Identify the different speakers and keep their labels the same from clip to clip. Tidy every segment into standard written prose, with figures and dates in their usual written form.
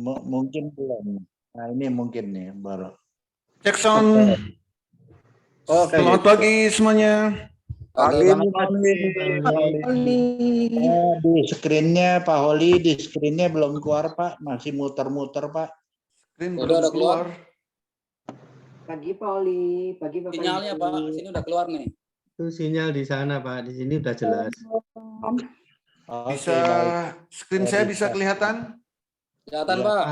Speaker 1: Mungkin belum. Nah, ini mungkin nih baru.
Speaker 2: Cek sound.
Speaker 1: Oke.
Speaker 2: Selamat pagi semuanya.
Speaker 1: Pagi, di screen-nya Pak Holi, di screen-nya belum keluar Pak, masih muter-muter Pak.
Speaker 2: Screen belum keluar.
Speaker 3: Pagi Pak Oli, pagi Bapak
Speaker 4: Sinyalnya
Speaker 3: Ibu.
Speaker 4: Pak, sini udah keluar nih.
Speaker 5: Itu sinyal di sana Pak, di sini udah jelas.
Speaker 2: Bisa screen saya bisa kelihatan?
Speaker 4: Kelihatan
Speaker 1: Iya,
Speaker 4: Pak.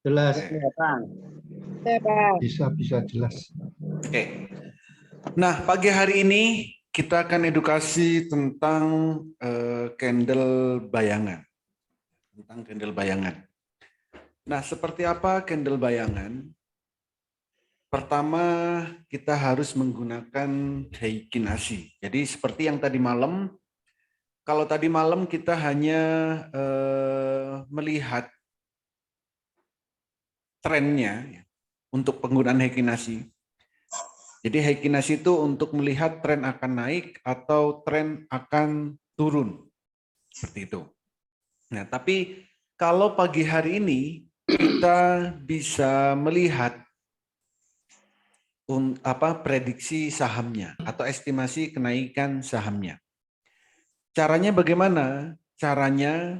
Speaker 5: Jelas.
Speaker 6: Bisa jelas.
Speaker 2: Oke. Nah, pagi hari ini kita akan edukasi tentang candle bayangan. Tentang candle bayangan. Nah, seperti apa candle bayangan? Pertama, kita harus menggunakan heikinasi. Jadi seperti yang tadi malam, kalau tadi malam kita hanya melihat trennya untuk penggunaan heikinasi. Jadi heikinasi itu untuk melihat tren akan naik atau tren akan turun. Seperti itu. Nah, tapi kalau pagi hari ini kita bisa melihat prediksi sahamnya atau estimasi kenaikan sahamnya. Caranya bagaimana? Caranya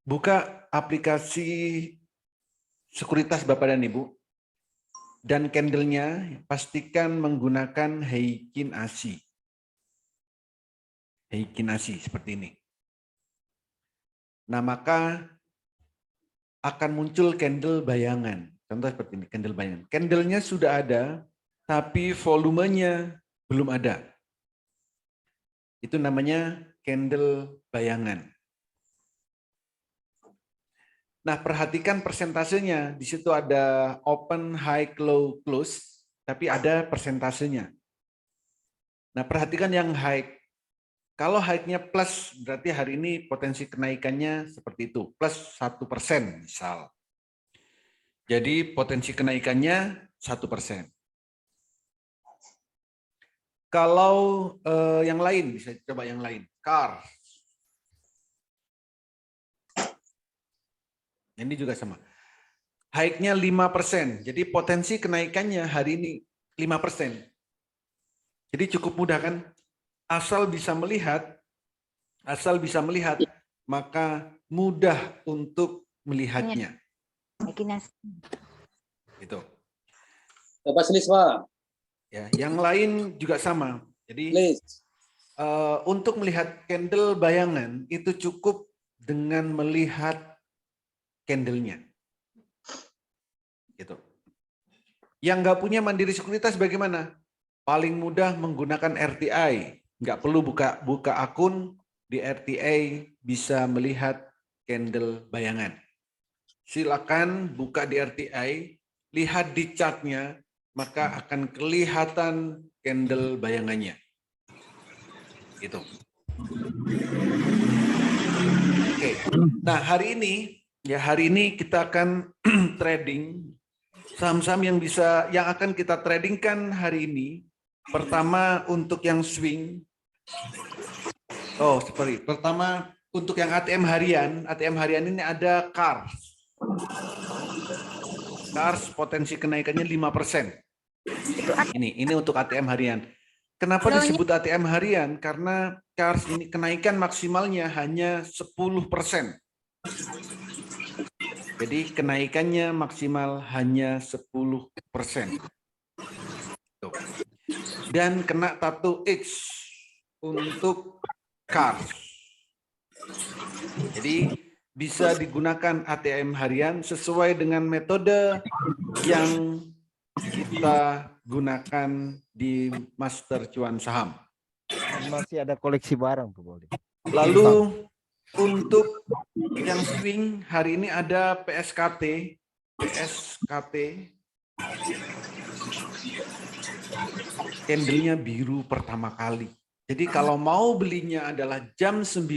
Speaker 2: buka aplikasi sekuritas Bapak dan Ibu dan candlenya pastikan menggunakan heikinasi. Heikinasi seperti ini. Nah, maka akan muncul candle bayangan. Contoh seperti ini, candle bayangan. Candlenya sudah ada, tapi volumenya belum ada. Itu namanya candle bayangan. Nah, perhatikan persentasenya. Di situ ada open, high, low, close, tapi ada persentasenya. Nah, perhatikan yang high. Kalau high-nya plus, berarti hari ini potensi kenaikannya seperti itu, plus 1% misal. Jadi potensi kenaikannya 1%. Kalau yang lain, bisa coba yang lain. Car. Ini juga sama. High-nya 5%. Jadi potensi kenaikannya hari ini 5%. Jadi cukup mudah kan? Asal bisa melihat, maka mudah untuk melihatnya. Itu.
Speaker 4: Coba selis Pak.
Speaker 2: Ya, yang lain juga sama. Jadi untuk melihat candle bayangan itu cukup dengan melihat candlenya. Gitu. Yang nggak punya Mandiri Sekuritas bagaimana? Paling mudah menggunakan RTI. Nggak perlu buka akun di RTI, bisa melihat candle bayangan. Silakan buka di RTI, lihat di chartnya, maka akan kelihatan candle bayangannya. Gitu. Oke. Nah, hari ini kita akan trading saham-saham yang akan kita tradingkan hari ini. Pertama untuk yang swing. Pertama untuk yang ATM harian ini ada CARS. CARS potensi kenaikannya 5%. Ini untuk ATM harian. Kenapa disebut ATM harian? Karena CARS ini kenaikan maksimalnya hanya 10%. Jadi kenaikannya maksimal hanya 10%. Tuh. Dan kena tato X untuk CARS. Jadi bisa digunakan ATM harian sesuai dengan metode yang kita gunakan di Master Cuan Saham.
Speaker 6: Masih ada koleksi barang tuh boleh.
Speaker 2: Lalu untuk yang swing hari ini ada PSKT. Candlenya biru pertama kali. Jadi kalau mau belinya adalah jam 9,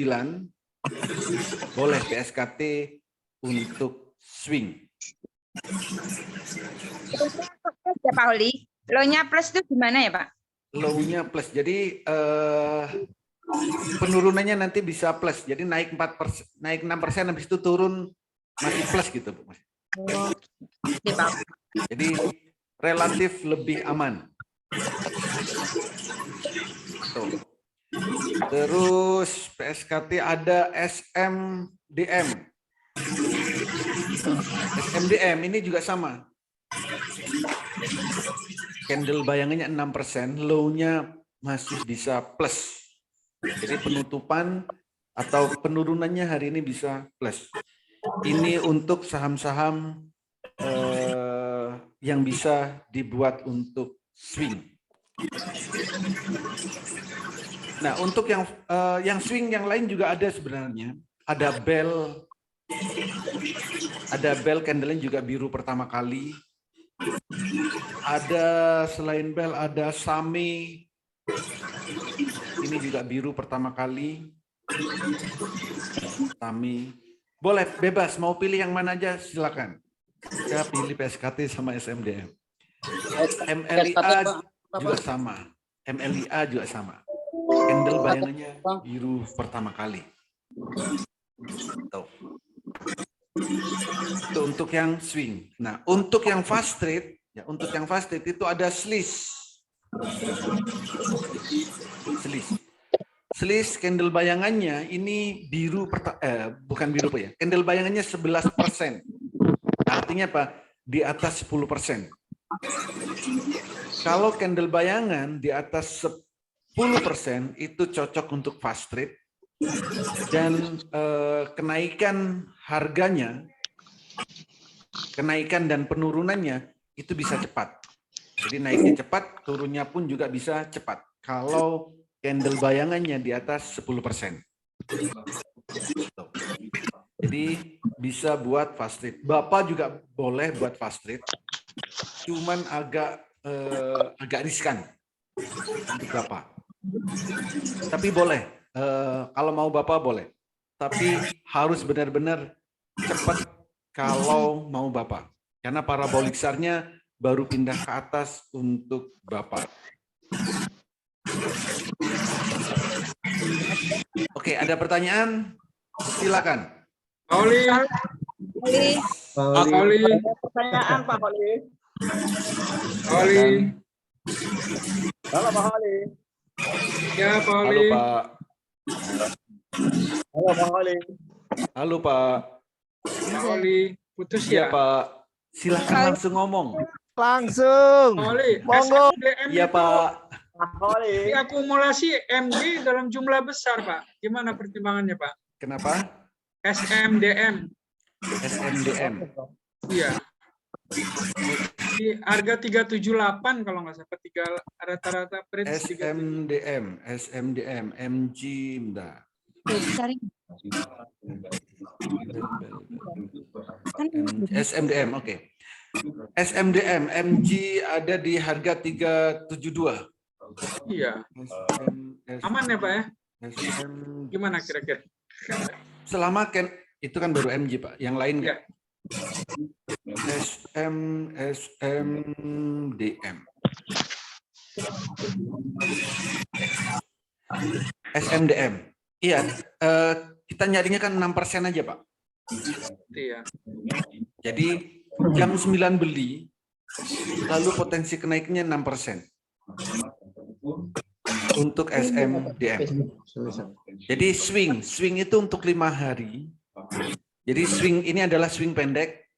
Speaker 2: boleh PSKT untuk swing.
Speaker 7: Ya Pak Oli, low-nya plus itu gimana ya Pak?
Speaker 2: Low-nya plus. Jadi penurunannya nanti bisa plus. Jadi naik 4%, naik 6%, habis itu turun masih plus gitu, Bu.
Speaker 7: Oke, Pak.
Speaker 2: Jadi relatif lebih aman. Tuh. Terus PSKT ada SMDM. SMDM ini juga sama. Candle bayangannya 6%, low-nya masih bisa plus. Jadi penutupan atau penurunannya hari ini bisa plus. Ini untuk saham-saham yang bisa dibuat untuk swing. Nah, untuk yang swing yang lain juga ada sebenarnya. Ada bell candle-nya juga biru pertama kali. Ada selain bell ada SAMI. Ini juga biru pertama kali. SAMI. Boleh bebas mau pilih yang mana aja silakan. Saya pilih PSKT sama SMDM. MLIA juga sama. MLIA juga sama. Candle bayangannya biru pertama kali. Tuh. Itu untuk yang swing. Nah, untuk yang fast trade, ya untuk yang fast trade itu ada slice. Slice candle bayangannya ini biru bukan biru Pak ya. Candle bayangannya 11%. Artinya apa? Di atas 10%. Kalau candle bayangan di atas 10% itu cocok untuk fast trade dan kenaikan harganya, kenaikan dan penurunannya itu bisa cepat. Jadi naiknya cepat, turunnya pun juga bisa cepat. Kalau candle bayangannya di atas 10%. Jadi bisa buat fast trade. Bapak juga boleh buat fast trade, cuman agak riskan untuk Bapak. Tapi boleh, kalau mau Bapak boleh. Tapi harus benar-benar cepat kalau mau Bapak. Karena parabolik SAR-nya baru pindah ke atas untuk Bapak. Oke, ada pertanyaan? Silakan.
Speaker 8: Oli.
Speaker 3: Pertanyaan Pak Oli.
Speaker 8: Oli.
Speaker 3: Halo Pak Oli.
Speaker 8: Ya, Pak
Speaker 2: Halo
Speaker 8: Oli.
Speaker 2: Pak.
Speaker 3: Halo Pak Oli.
Speaker 2: Halo Pak.
Speaker 8: Pak Oli. Putus
Speaker 2: Iya
Speaker 8: ya?
Speaker 2: Pak. Silakan langsung ngomong.
Speaker 6: Langsung.
Speaker 8: Pak Oli.
Speaker 6: Monggo.
Speaker 8: SMDM
Speaker 2: Iya
Speaker 8: itu
Speaker 2: Pak.
Speaker 3: Pak Oli.
Speaker 8: diakumulasi MD dalam jumlah besar, Pak. Gimana pertimbangannya, Pak?
Speaker 2: Kenapa?
Speaker 8: SMDM.
Speaker 2: SMDM.
Speaker 8: Iya. Di harga 378 kalau nggak salah, tiga rata-rata bridge 378.
Speaker 2: SMDM, MG, bentar. SMDM, oke. SMDM, MG ada di harga 372.
Speaker 8: Iya. Aman ya, Pak ya?
Speaker 2: SM,
Speaker 8: Gimana kira-kira?
Speaker 2: selama itu kan baru MG Pak, yang lain
Speaker 8: Iya.
Speaker 2: SMDM. SMDM. Iya, kita nyarinya kan 6% aja Pak.
Speaker 8: Iya.
Speaker 2: Jadi jam 9 beli, lalu potensi kenaikannya 6%. Untuk SMDM. Jadi swing itu untuk 5 hari. Jadi swing ini adalah swing pendek.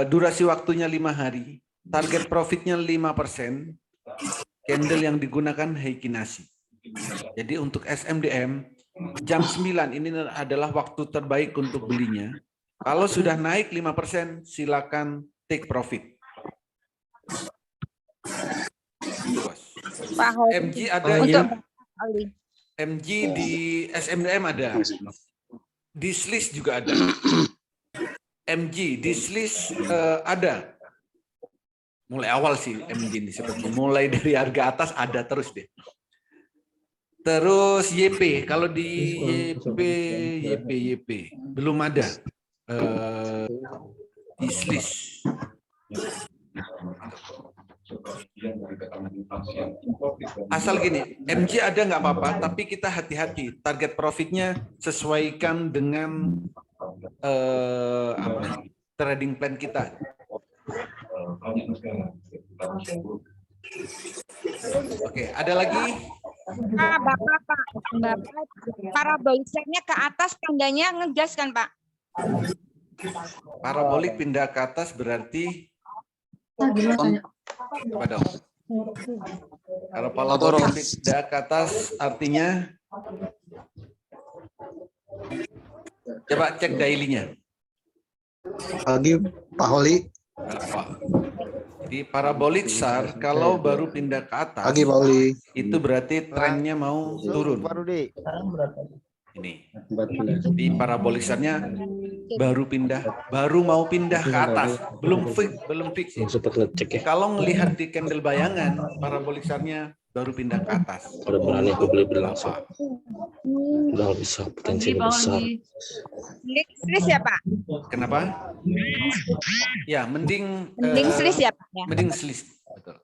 Speaker 2: Durasi waktunya 5 hari. Target profitnya 5%. Candle yang digunakan Heikinasi. Jadi untuk SMDM, jam 9 ini adalah waktu terbaik untuk belinya. Kalau sudah naik 5%, silakan take profit. MG ada ya. MG di SMDM ada. Di SLIS juga ada. MG di SLIS ada. Mulai awal sih MG ini seperti mulai dari harga atas ada terus deh. Terus YP, kalau di YP belum ada di SLIS. Asal gini, MJ ada nggak apa-apa, tapi kita hati-hati. Target profitnya sesuaikan dengan trading plan kita. Oke, ada lagi?
Speaker 7: Bapak, paraboliknya ke atas tandanya ngegas kan, Pak?
Speaker 2: Parabolik pindah ke atas berarti apa dong? Kalau parabolik pindah ke atas artinya coba cek daily-nya.
Speaker 6: Pagi Pak Holi.
Speaker 2: Berapa? Jadi parabolik SAR kalau baru pindah ke atas
Speaker 6: Pagi Pak Holi.
Speaker 2: itu berarti trennya mau turun.
Speaker 6: Pak Rudi.
Speaker 2: Ini.
Speaker 5: 14.
Speaker 2: Di parabolik SAR-nya baru mau pindah ke atas, belum fix.
Speaker 9: Sempat ngecek ya.
Speaker 2: Kalau ngelihat di candle bayangan, parabolik SAR-nya baru pindah ke atas.
Speaker 9: Udah berani aku beli langsung. Udah bisa potensinya besar.
Speaker 7: Slis ya, Pak?
Speaker 2: Kenapa? Ya, mending
Speaker 7: Slis ya, Pak? Ya.
Speaker 2: mending slis. Betul.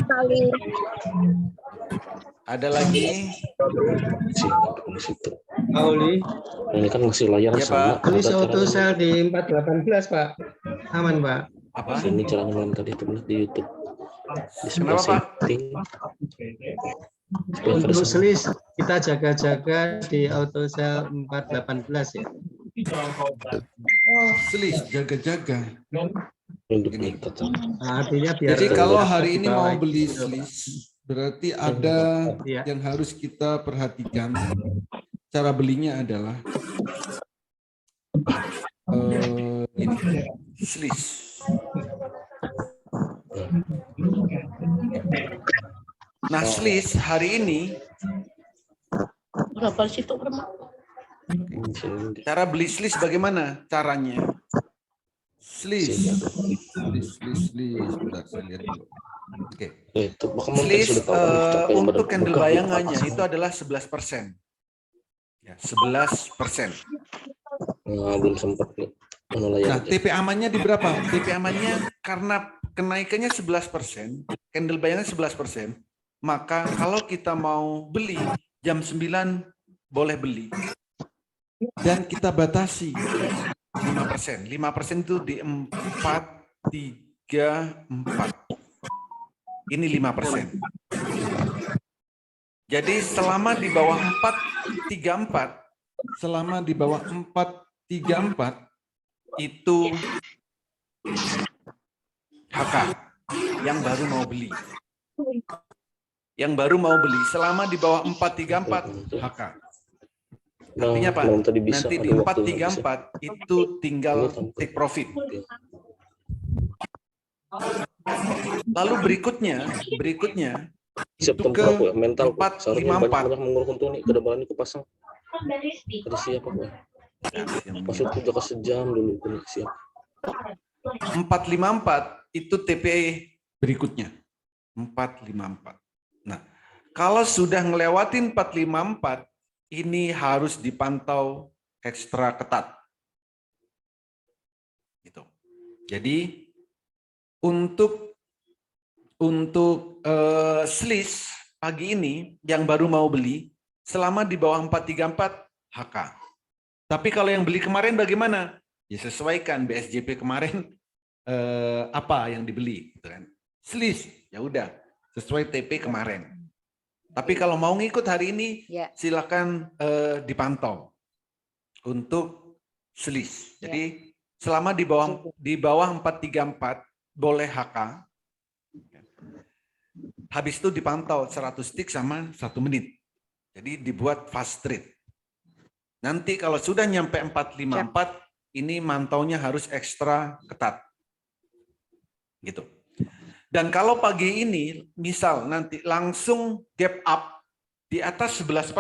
Speaker 7: Kali.
Speaker 2: Ada lagi?
Speaker 9: Situ.
Speaker 5: Pak Oli,
Speaker 9: Ini kan masih layar
Speaker 2: Ya,
Speaker 9: sama.
Speaker 2: Pak.
Speaker 5: tulis auto sell di 418 Pak. Aman Pak.
Speaker 2: Apa?
Speaker 9: Ini cara malam tadi itu benar di YouTube.
Speaker 2: Kenapa, Pak?
Speaker 9: Setting.
Speaker 5: Untuk selis kita jaga-jaga di auto sell 418 ya.
Speaker 2: Slis, jaga-jaga.
Speaker 9: Untuk
Speaker 2: Ini.
Speaker 9: tetap.
Speaker 5: Nah, artinya biar
Speaker 2: Jadi kalau
Speaker 5: tetap
Speaker 2: hari
Speaker 5: di
Speaker 2: ini
Speaker 5: bawah
Speaker 2: mau beli
Speaker 5: itu, Pak.
Speaker 2: slis, berarti ada
Speaker 5: Iya.
Speaker 2: yang harus kita perhatikan. Cara belinya adalah ini, slis. Nah, slis hari ini cara beli slis bagaimana caranya? Slis. Bentar, saya lihat dulu. Oke.
Speaker 9: Itu bahkan
Speaker 2: Slis
Speaker 9: sudah tahu capek
Speaker 2: untuk
Speaker 9: badan
Speaker 2: candle
Speaker 9: buka,
Speaker 2: bayangannya
Speaker 9: buka.
Speaker 2: itu adalah 11%. Ya, 11%.
Speaker 9: Nah, belum sempat nih. Mana layar
Speaker 2: Nah,
Speaker 9: aja.
Speaker 2: TP amannya di berapa? TP amannya karena kenaikannya 11%, candle bayangan 11%, maka kalau kita mau beli jam 9 boleh beli. Dan kita batasi 5%. 5% itu di 4, 3, 4. Ini 5%. Jadi selama di bawah 434, selama di bawah 434 itu HK yang baru mau beli. Yang baru mau beli selama di bawah 434 HK. Artinya apa?
Speaker 9: Malam tadi bisa,
Speaker 2: Nanti di
Speaker 9: ada waktu nggak
Speaker 2: 434 itu tinggal take profit. Lalu berikutnya
Speaker 9: siap
Speaker 2: itu ke
Speaker 9: tempur aku ya, mental
Speaker 2: 454.
Speaker 9: seharusnya banyak mengurus untung nih, kedepan ini kupasang. Tadi siap aku ya. Maksudku jaga sejam dulu aku nih, siap.
Speaker 2: 454 itu TPE berikutnya. 454. Nah, kalau sudah ngelewatin 454, ini harus dipantau ekstra ketat. Gitu. Jadi untuk slis pagi ini yang baru mau beli selama di bawah 434 HK. Tapi kalau yang beli kemarin bagaimana? Ya sesuaikan BSJP kemarin apa yang dibeli, gitu kan? Slis, ya udah sesuai TP kemarin. Tapi kalau mau ngikut hari ini, silakan dipantau untuk slis. Jadi selama di bawah 434 boleh HK. Habis itu dipantau 100 tick sama 1 menit. Jadi dibuat fast trade. Nanti kalau sudah nyampe 454, ini mantaunya harus ekstra ketat. Gitu. Dan kalau pagi ini, misal nanti langsung gap up di atas 11%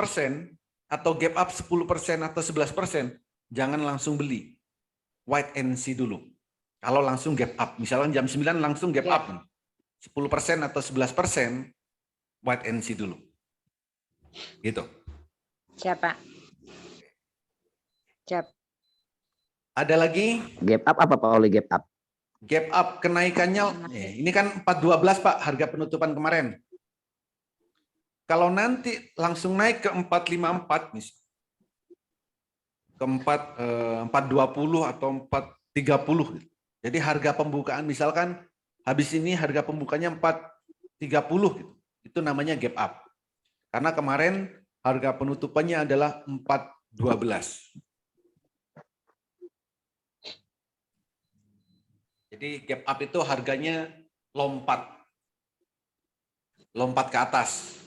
Speaker 2: atau gap up 10% atau 11%, jangan langsung beli. Wait and see dulu. Kalau langsung gap up, misalnya jam 9 langsung gap up, 10% atau 11%, wait and see dulu. Gitu.
Speaker 7: Siapa? Siap.
Speaker 2: Ada lagi?
Speaker 6: Gap up apa Pak Oli gap up?
Speaker 2: Gap up kenaikannya, ini kan 412 Pak, harga penutupan kemarin. Kalau nanti langsung naik ke 454, ke 420 atau 430. Jadi harga pembukaan misalkan habis ini harga pembukanya 430 gitu. Itu namanya gap up. Karena kemarin harga penutupannya adalah 412. Jadi gap up itu harganya lompat ke atas.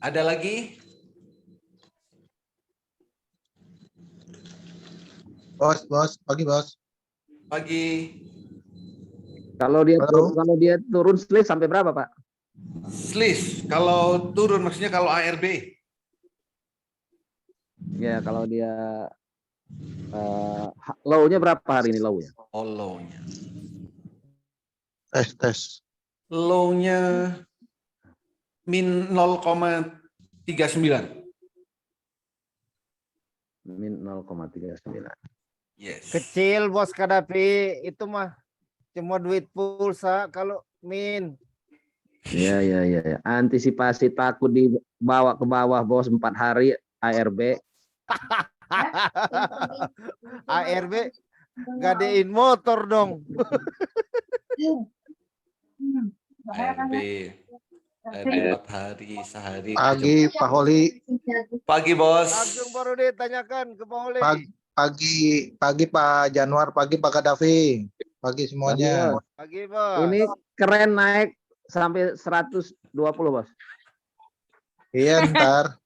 Speaker 2: Ada lagi?
Speaker 6: Bos, pagi bos.
Speaker 2: Pagi.
Speaker 10: Kalau dia
Speaker 6: Halo.
Speaker 10: turun slip sampai berapa, Pak?
Speaker 2: Slis, kalau turun maksudnya kalau ARB.
Speaker 10: Ya, kalau dia low-nya berapa hari ini low-nya?
Speaker 2: Oh, low-nya.
Speaker 6: Tes.
Speaker 2: Low-nya min 0,39.
Speaker 10: Min 0,39.
Speaker 2: Yes.
Speaker 11: Kecil bos Kadapi, itu mah cuma duit pulsa kalau min.
Speaker 10: Ya. Antisipasi takut dibawa ke bawah bos 4 hari ARB.
Speaker 11: ARB gadein motor dong.
Speaker 2: ARB. Ada 4 hari, sehari.
Speaker 6: Pagi Pak Holi.
Speaker 2: Pagi bos.
Speaker 11: Langsung baru ditanyakan ke Pak Oli.
Speaker 6: Pagi Pak Januar, pagi Pak Kadafi. Pagi semuanya.
Speaker 11: Pagi bos.
Speaker 10: Ini keren naik sampai 120 bos.
Speaker 6: Iya ntar.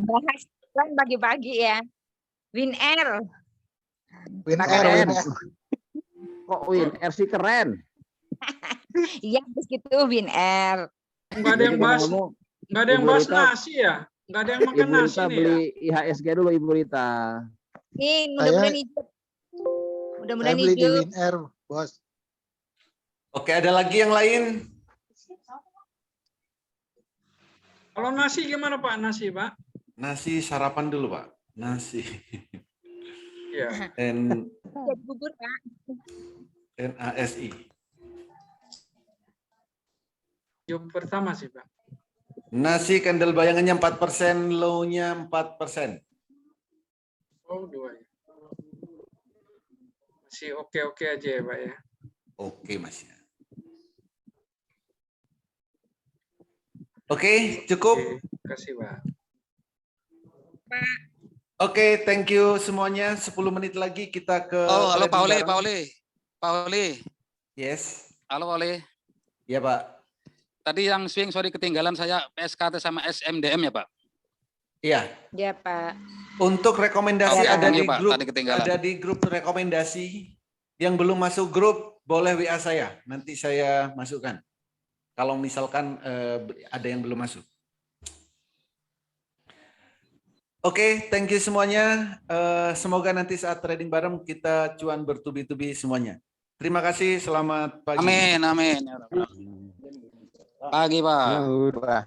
Speaker 7: Bahas kan pagi-pagi ya. Win Air.
Speaker 6: Win
Speaker 10: Keren.
Speaker 6: Air.
Speaker 10: Kok Win Air sih keren.
Speaker 7: Iya, terus gitu Win Air.
Speaker 8: Nggak ada yang bahas, nggak ada yang
Speaker 10: Ibu
Speaker 8: bahas
Speaker 10: Rita-
Speaker 8: nasi ya? Nggak ada yang makan
Speaker 10: Ibu
Speaker 8: nasi
Speaker 10: Rita
Speaker 8: nih ya?
Speaker 10: beli IHSG dulu Ibu Rita.
Speaker 7: Nih, mudah-mudahan hidup.
Speaker 6: Saya
Speaker 7: Mudah-mudahan
Speaker 6: beli di
Speaker 7: hidup.
Speaker 6: Win Air, bos.
Speaker 2: Oke, ada lagi yang lain?
Speaker 8: Kalau nasi gimana Pak? Nasi Pak?
Speaker 2: Nasi sarapan dulu, Pak. Nasi.
Speaker 8: Ya.
Speaker 7: Buat bubur, Pak.
Speaker 2: NASI.
Speaker 8: Job pertama sih Pak.
Speaker 2: Nasi candle bayangannya 4%, low-nya 4%.
Speaker 8: Oh, 2 ya. Masih oke-oke aja ya Pak ya.
Speaker 2: Oke, Mas. Oke, cukup.
Speaker 8: Oke, kasih Pak.
Speaker 2: Oke, thank you semuanya. 10 menit lagi kita ke
Speaker 4: Oh, halo Pak Oli,
Speaker 2: trading
Speaker 4: Pak
Speaker 2: bareng.
Speaker 4: Oli. Pak Oli.
Speaker 2: Yes.
Speaker 4: Halo Pak Oli.
Speaker 2: Ya, Pak.
Speaker 4: Tadi yang swing sorry ketinggalan saya PSKT sama SMDM ya Pak.
Speaker 2: Iya.
Speaker 7: Ya, Pak.
Speaker 2: Untuk rekomendasi
Speaker 4: Oke,
Speaker 2: ada
Speaker 4: thank
Speaker 2: di
Speaker 4: you, Pak.
Speaker 2: grup,
Speaker 4: Tadi ketinggalan.
Speaker 2: ada di grup rekomendasi. Yang belum masuk grup boleh WA saya. Nanti saya masukkan. Kalau misalkan ada yang belum masuk. Oke, thank you semuanya. Semoga nanti saat trading bareng kita cuan bertubi-tubi semuanya. Terima kasih. Selamat pagi.
Speaker 4: Amin, amin. Pagi Pak.
Speaker 11: Udah.